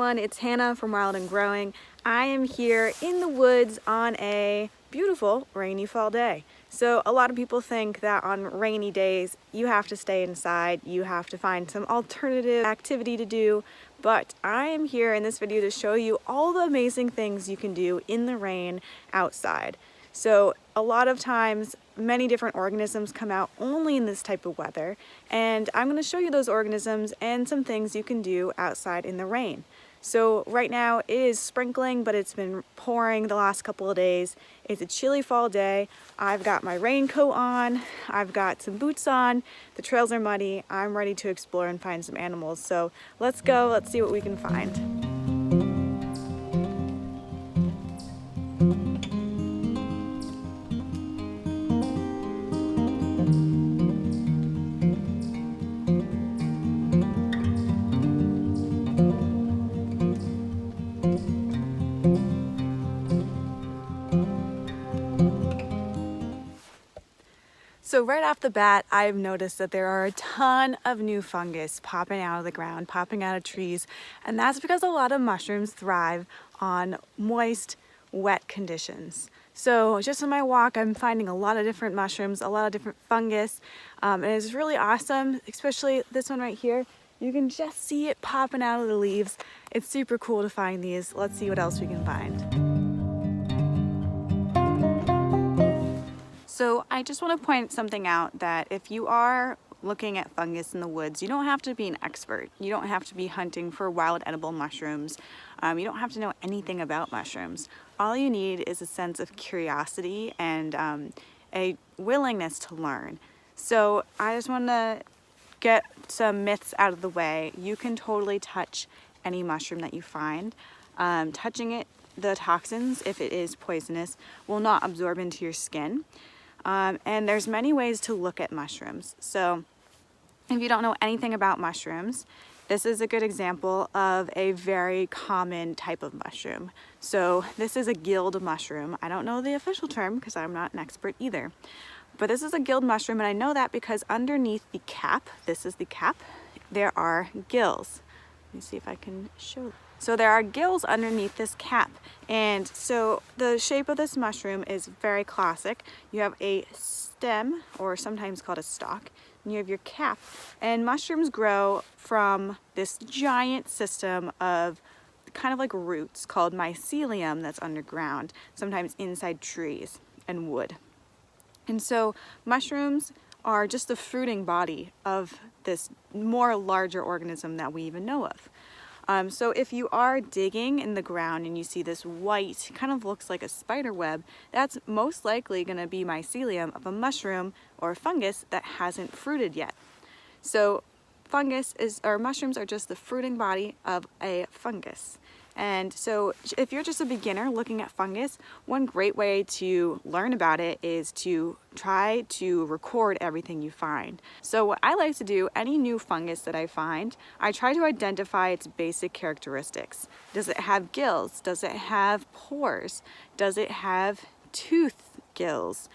everyone, it's Hannah from Wild and Growing. I am here in the woods on a beautiful rainy fall day. So a lot of people think that on rainy days you have to stay inside, you have to find some alternative activity to do, but I am here in this video to show you all the amazing things you can do in the rain outside. So a lot of times many different organisms come out only in this type of weather, and I'm going to show you those organisms and some things you can do outside in the rain. So right now it is sprinkling, but it's been pouring the last couple of days. It's a chilly fall day. I've got my raincoat on, I've got some boots on, the trails are muddy. I'm ready to explore and find some animals. So let's go, let's see what we can find. So right off the bat, I've noticed that there are a ton of new fungus popping out of the ground, popping out of trees, and that's because a lot of mushrooms thrive on moist, wet conditions. So just on my walk, I'm finding a lot of different mushrooms, a lot of different fungus, and it's really awesome, especially this one right here. You can just see it popping out of the leaves. It's super cool to find these. Let's see what else we can find. So I just want to point something out, that if you are looking at fungus in the woods, you don't have to be an expert. You don't have to be hunting for wild edible mushrooms. You don't have to know anything about mushrooms. All you need is a sense of curiosity and a willingness to learn. So I just want to get some myths out of the way. You can totally touch any mushroom that you find. Touching it, the toxins, if it is poisonous, will not absorb into your skin. And there's many ways to look at mushrooms. So if you don't know anything about mushrooms, this is a good example of a very common type of mushroom. So this is a gilled mushroom. I don't know the official term because I'm not an expert either. But this is a gilled mushroom, and I know that because underneath the cap, this is the cap, there are gills. Let me see if I can show. So there are gills underneath this cap, and so the shape of this mushroom is very classic. You have a stem, or sometimes called a stalk, and you have your cap, and mushrooms grow from this giant system of kind of like roots called mycelium that's underground, sometimes inside trees and wood. And so mushrooms are just the fruiting body of this more larger organism that we even know of. So if you are digging in the ground and you see this white, kind of looks like a spider web, that's most likely going to be mycelium of a mushroom or a fungus that hasn't fruited yet. So mushrooms are just the fruiting body of a fungus. And so if you're just a beginner looking at fungus, one great way to learn about it is to try to record everything you find. So what I like to do, any new fungus that I find, I try to identify its basic characteristics. Does it have gills? Does it have pores? Does it have tooth gills?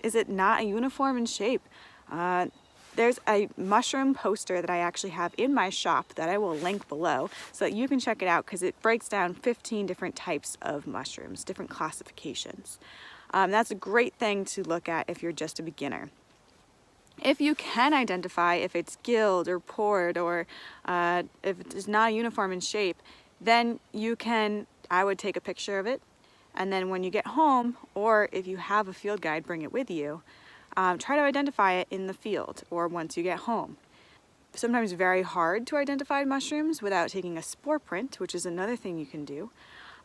Is it not uniform in shape? There's a mushroom poster that I actually have in my shop that I will link below so that you can check it out, because it breaks down 15 different types of mushrooms, different classifications. That's a great thing to look at if you're just a beginner. If you can identify if it's gilled or pored, or if it's not uniform in shape, then I would take a picture of it, and then when you get home, or if you have a field guide, bring it with you. Try to identify it in the field or once you get home. Sometimes very hard to identify mushrooms without taking a spore print, which is another thing you can do.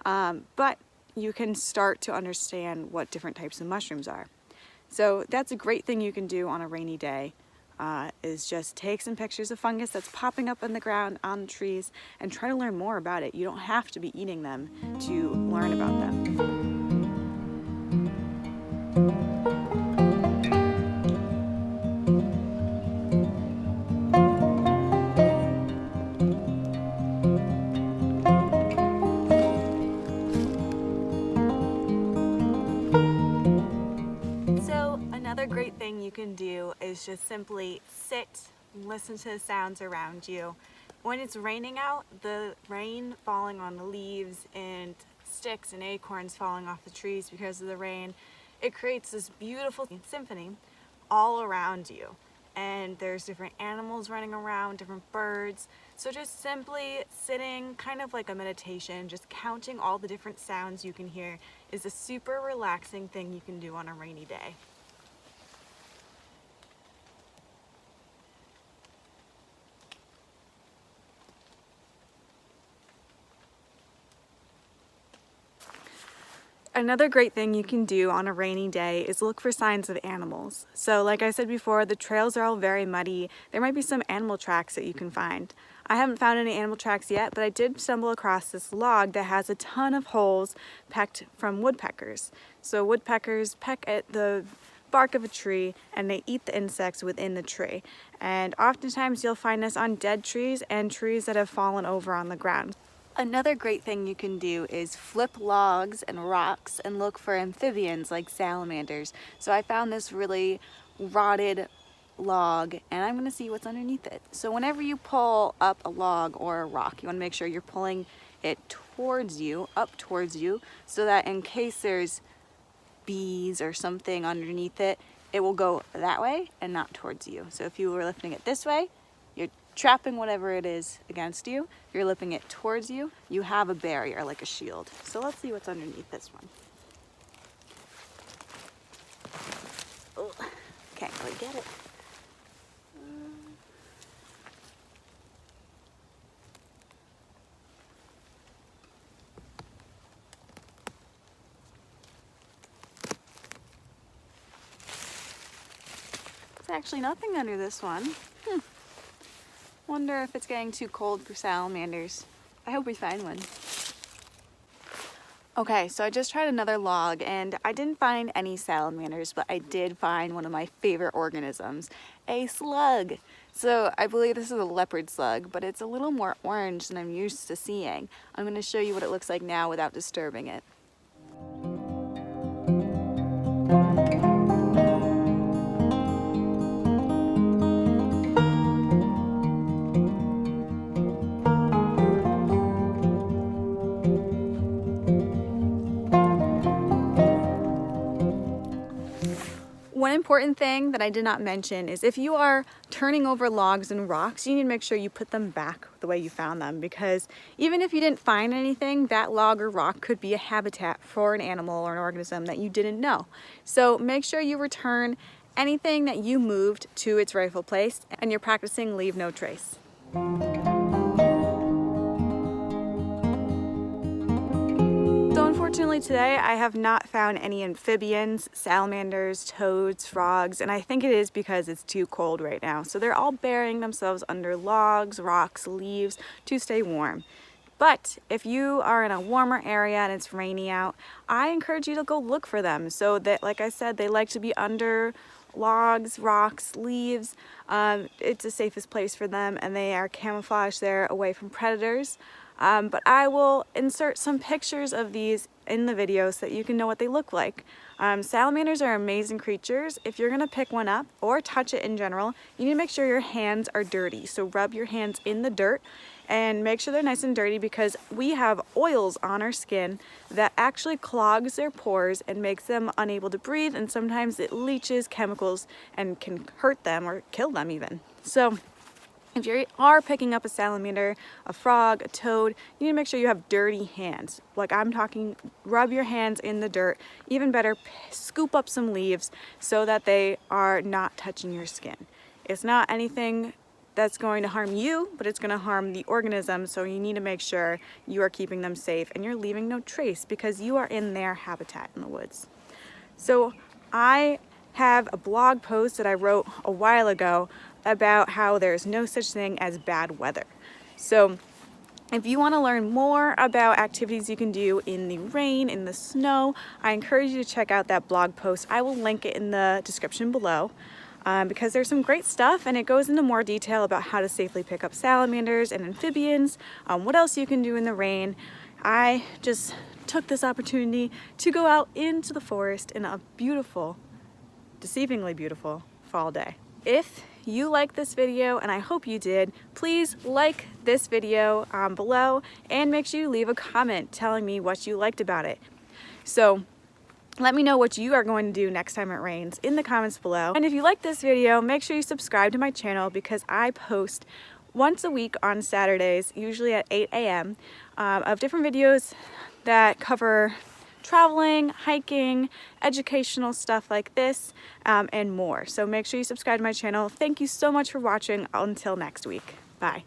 But you can start to understand what different types of mushrooms are. So that's a great thing you can do on a rainy day, is just take some pictures of fungus that's popping up on the ground, on the trees, and try to learn more about it. You don't have to be eating them to learn about them. Another great thing you can do is just simply sit, listen to the sounds around you, When it's raining out, the rain falling on the leaves and sticks and acorns falling off the trees because of the rain, it creates this beautiful symphony all around you. And there's different animals running around, different birds. So just simply sitting, kind of like a meditation, just counting all the different sounds you can hear is a super relaxing thing you can do on a rainy day. Another great thing you can do on a rainy day is look for signs of animals. So like I said before, the trails are all very muddy. There might be some animal tracks that you can find. I haven't found any animal tracks yet, but I did stumble across this log that has a ton of holes pecked from woodpeckers. So woodpeckers peck at the bark of a tree and they eat the insects within the tree. And oftentimes you'll find this on dead trees and trees that have fallen over on the ground. Another great thing you can do is flip logs and rocks and look for amphibians like salamanders. So I found this really rotted log and I'm gonna see what's underneath it. So whenever you pull up a log or a rock, you wanna make sure you're pulling it towards you, up towards you, so that in case there's bees or something underneath it, it will go that way and not towards you. So if you were lifting it this way, you're trapping whatever it is against you. If you're lifting it towards you, you have a barrier like a shield. So let's see what's underneath this one. Oh, can't quite get it. There's actually nothing under this one. Wonder if it's getting too cold for salamanders. I hope we find one. Okay, so I just tried another log and I didn't find any salamanders, but I did find one of my favorite organisms, a slug. So I believe this is a leopard slug, but it's a little more orange than I'm used to seeing. I'm going to show you what it looks like now without disturbing it. One important thing that I did not mention is if you are turning over logs and rocks, you need to make sure you put them back the way you found them, because even if you didn't find anything, that log or rock could be a habitat for an animal or an organism that you didn't know. So make sure you return anything that you moved to its rightful place and you're practicing leave no trace. So unfortunately today I have not found any amphibians, salamanders, toads, frogs, and I think it is because it's too cold right now. So they're all burying themselves under logs, rocks, leaves to stay warm. But if you are in a warmer area and it's rainy out, I encourage you to go look for them. So that, like I said, they like to be under logs, rocks, leaves. It's the safest place for them and they are camouflaged there away from predators. But I will insert some pictures of these in the video so that you can know what they look like. Salamanders are amazing creatures. If you're gonna pick one up or touch it in general, you need to make sure your hands are dirty. So rub your hands in the dirt and make sure they're nice and dirty, because we have oils on our skin that actually clogs their pores and makes them unable to breathe, and sometimes it leaches chemicals and can hurt them or kill them even. So if you are picking up a salamander, a frog, a toad, you need to make sure you have dirty hands. Like I'm talking, rub your hands in the dirt. Even better, scoop up some leaves so that they are not touching your skin. It's not anything that's going to harm you, but it's going to harm the organism, so you need to make sure you are keeping them safe and you're leaving no trace, because you are in their habitat in the woods. So I have a blog post that I wrote a while ago about how there's no such thing as bad weather. So if you want to learn more about activities you can do in the rain, in the snow, I encourage you to check out that blog post. I will link it in the description below, because there's some great stuff and it goes into more detail about how to safely pick up salamanders and amphibians, what else you can do in the rain. I just took this opportunity to go out into the forest in a beautiful, deceivingly beautiful fall day. if you like this video, and I hope you did, please like this video below and make sure you leave a comment telling me what you liked about it. So let me know what you are going to do next time it rains in the comments below. And if you like this video, make sure you subscribe to my channel because I post once a week on Saturdays, usually at 8 a.m. Of different videos that cover traveling, hiking, educational stuff like this, and more. So make sure you subscribe to my channel. Thank you so much for watching. Until next week. Bye.